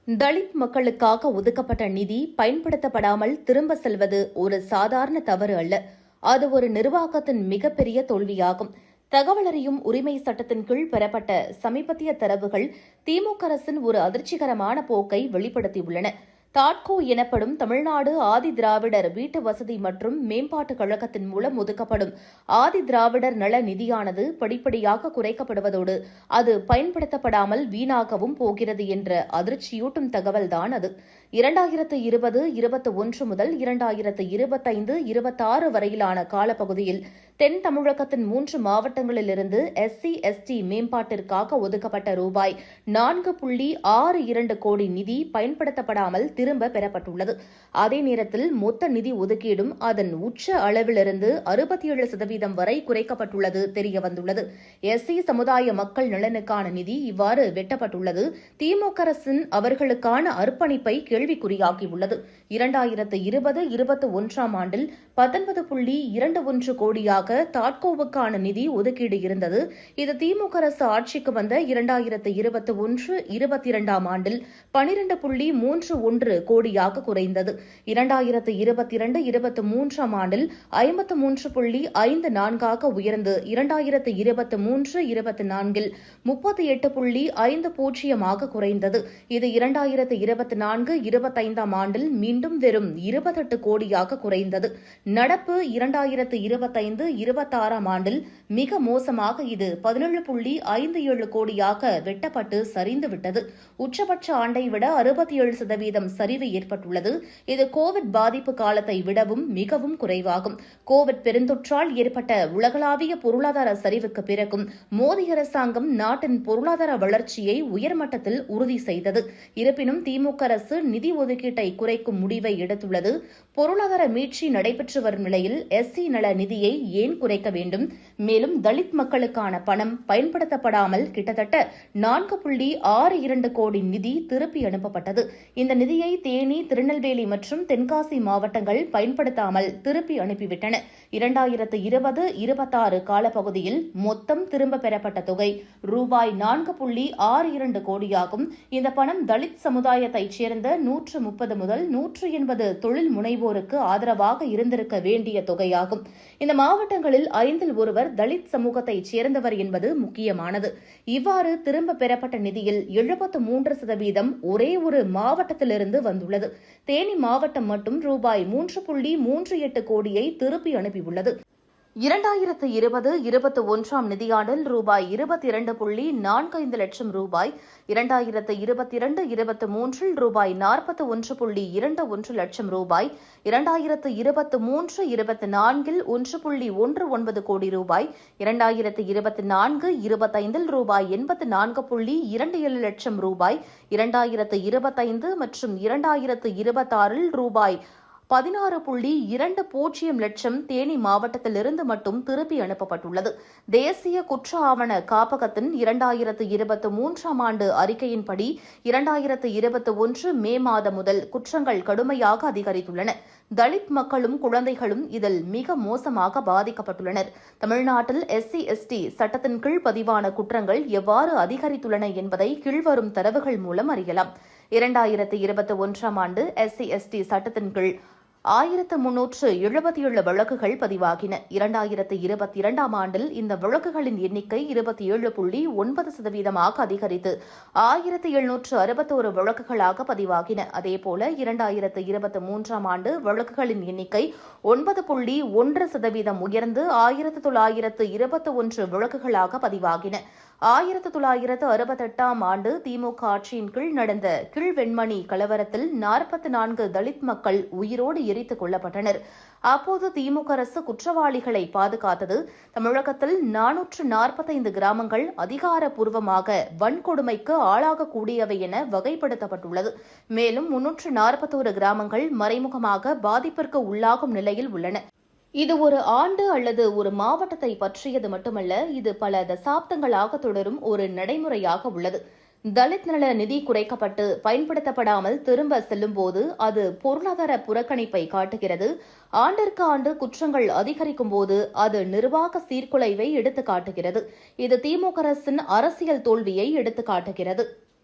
தலித் மக்களுக்காக ஒதுக்கப்பட்ட நிதி பயன்படுத்தப்படாமல் திரும்ப செல்வது ஒரு சாதாரண தவறு அல்ல. அது ஒரு நிர்வாகத்தின் மிகப்பெரிய தோல்வியாகும். தகவல் அறியும் உரிமை சட்டத்தின் கீழ் பெறப்பட்ட சமீபத்திய தரவுகள் திமுக அரசின் ஒரு அதிர்ச்சிகரமான போக்கை வெளிப்படுத்தியுள்ளன. தாட்கோ எனப்படும் தமிழ்நாடு ஆதி திராவிடர் வீட்டு வசதி மற்றும் மேம்பாட்டுக் கழகத்தின் மூலம் ஒதுக்கப்படும் ஆதி திராவிடர் நல நிதியானது படிப்படியாக குறைக்கப்படுவதோடு அது பயன்படுத்தப்படாமல் வீணாகவும் போகிறது என்ற அதிர்ச்சியூட்டும் தகவல்தான் அது. 2020-21 முதல் 2025-26 வரையிலான காலப்பகுதியில் தென் தமிழகத்தின் 3 மாவட்டங்களிலிருந்து SC/ST மேம்பாட்டிற்காக ஒதுக்கப்பட்ட ரூபாய் 4.62 கோடி நிதி பயன்படுத்தப்படாமல் திரும்ப பெறப்பட்டுள்ளது. அதே நேரத்தில் மொத்த நிதி ஒதுக்கீடும் அதன் உச்ச அளவிலிருந்து 67% வரை குறைக்கப்பட்டுள்ளது தெரியவந்துள்ளது. SC சமுதாய மக்கள் நலனுக்கான நிதி இவ்வாறு வெட்டப்பட்டுள்ளது திமுக அரசின் அவர்களுக்கான அர்ப்பணிப்பை கேள்விக்குறியாகியுள்ளது. 2020-21 ஆண்டில் 19.21 கோடியாக தாட்கோவுக்கான நிதி ஒதுக்கீடு இருந்தது. இது திமுக அரசு ஆட்சிக்கு வந்த 2021-22 ஆண்டில் 12.31 கோடியாக குறைந்தது. 2022-23 ஆண்டில் 53.54 உயர்ந்து 2023-24 38.50 குறைந்தது. இது 2024-25 ஆண்டில் மீண்டும் வெறும் 28 கோடியாக குறைந்தது. நடப்பு 2025-26 ஆண்டில் மிக மோசமாக இது 17.57 கோடியாக வெட்டப்பட்டு சரிந்துவிட்டது. உச்சபட்ச ஆண்டை விட 67% சரிவு ஏற்பட்டுள்ளது. இது கோவிட் பாதிப்பு காலத்தை விடவும் மிகவும் குறைவாகும். கோவிட் பெருந்தொற்றால் ஏற்பட்ட உலகளாவிய பொருளாதார சரிவுக்கு பிறகும் மோடி அரசாங்கம் நாட்டின் பொருளாதார வளர்ச்சியை உயர்மட்டத்தில் உறுதி செய்தது. இருப்பினும் திமுக அரசு நிதி ஒதுக்கீட்டை குறைக்கும் முடிவை எடுத்துள்ளது. பொருளாதார மீட்சி நடைபெற்று வரும் நிலையில் SC நல நிதியை ஏன் குறைக்க வேண்டும்? மேலும் தலித் மக்களுக்கான பணம் பயன்படுத்தப்படாமல் கிட்டத்தட்ட 4.62 கோடி நிதி திருப்பி அனுப்பப்பட்டது. இந்த நிதியை தேனி, திருநெல்வேலி மற்றும் தென்காசி மாவட்டங்கள் பயன்படுத்தாமல் திருப்பி அனுப்பிவிட்டன. 2020-26 காலப்பகுதியில் மொத்தம் திரும்ப பெறப்பட்ட தொகை ரூபாய் 4.62 கோடியாகும். இந்த பணம் தலித் சமுதாயத்தைச் சேர்ந்த 130 முதல் 180 தொழில் முனைவோருக்கு ஆதரவாக இருந்திருக்க வேண்டிய தொகையாகும். இந்த மாவட்டங்களில் 5 ஒருவர் தலித் சமூகத்தைச் சேர்ந்தவர் என்பது முக்கியமானது. இவ்வாறு திரும்ப பெறப்பட்ட நிதியில் 73% ஒரே ஒரு மாவட்டத்திலிருந்து வந்துள்ளது. தேனி மாவட்டம் மட்டும் ரூபாய் 3.38 கோடியை திருப்பி அனுப்பியுள்ளது. 2020-21 நிதியாண்டில் ரூபாய் 22.45 லட்சம் ரூபாய், 2022-23 ரூபாய் 41.21 லட்சம் ரூபாய், 2023-24 1.19 கோடி ரூபாய், 2024-25 ரூபாய் 84.27 லட்சம் ரூபாய், 2025 மற்றும் 2026 ரூபாய் 16.20 லட்சம் தேனி மாவட்டத்திலிருந்து மட்டும் திருப்பி அனுப்பப்பட்டுள்ளது. தேசிய குற்ற ஆவண காப்பகத்தின் 2023 ஆண்டு அறிக்கையின்படி 2021 மே மாதம் முதல் குற்றங்கள் கடுமையாக அதிகரித்துள்ளன. தலித் மக்களும் குழந்தைகளும் இதில் மிக மோசமாக பாதிக்கப்பட்டுள்ளனர். தமிழ்நாட்டில் SC/ST சட்டத்தின் கீழ் பதிவான குற்றங்கள் எவ்வாறு அதிகரித்துள்ளன என்பதை கீழ்வரும் தரவுகள் மூலம் அறியலாம். 2021 ஆண்டு SC/ST சட்டத்தின் கீழ் 1377 வழக்குகள் பதிவாகின. 2022 ஆண்டில் இந்த வழக்குகளின் எண்ணிக்கை 27.9% அதிகரித்து 1761 வழக்குகளாக பதிவாகின. அதேபோல 2023 ஆண்டு வழக்குகளின் எண்ணிக்கை 9.1% உயர்ந்து 1921 வழக்குகளாக பதிவாகின. 1968 ஆண்டு திமுக ஆட்சியின் கீழ் நடந்த கீழ்வெண்மணி கலவரத்தில் 44 தலித் மக்கள் உயிரோடு எரித்துக் கொல்லப்பட்டனர். அப்போது திமுக அரசு குற்றவாளிகளை பாதுகாத்தது. தமிழகத்தில் 445 கிராமங்கள் அதிகாரப்பூர்வமாக வன்கொடுமைக்கு ஆளாகக்கூடியவை என வகைப்படுத்தப்பட்டுள்ளது. மேலும் 341 கிராமங்கள் மறைமுகமாக பாதிப்பிற்கு உள்ளாகும் நிலையில் உள்ளன. இது ஒரு ஆண்டு அல்லது ஒரு மாவட்டத்தை பற்றியது மட்டுமல்ல, இது பல தசாப்தங்களாக தொடரும் ஒரு நடைமுறையாக உள்ளது. தலித் நல நிதி குறைக்கப்பட்டு பயன்படுத்தப்படாமல் திரும்ப செல்லும்போது அது பொருளாதார புறக்கணிப்பை காட்டுகிறது. ஆண்டிற்கு ஆண்டு குற்றங்கள் அதிகரிக்கும் போது அது நிர்வாக சீர்குலைவை எடுத்துக் காட்டுகிறது. இது திமுக அரசின் அரசியல் தோல்வியை எடுத்துக் காட்டுகிறது.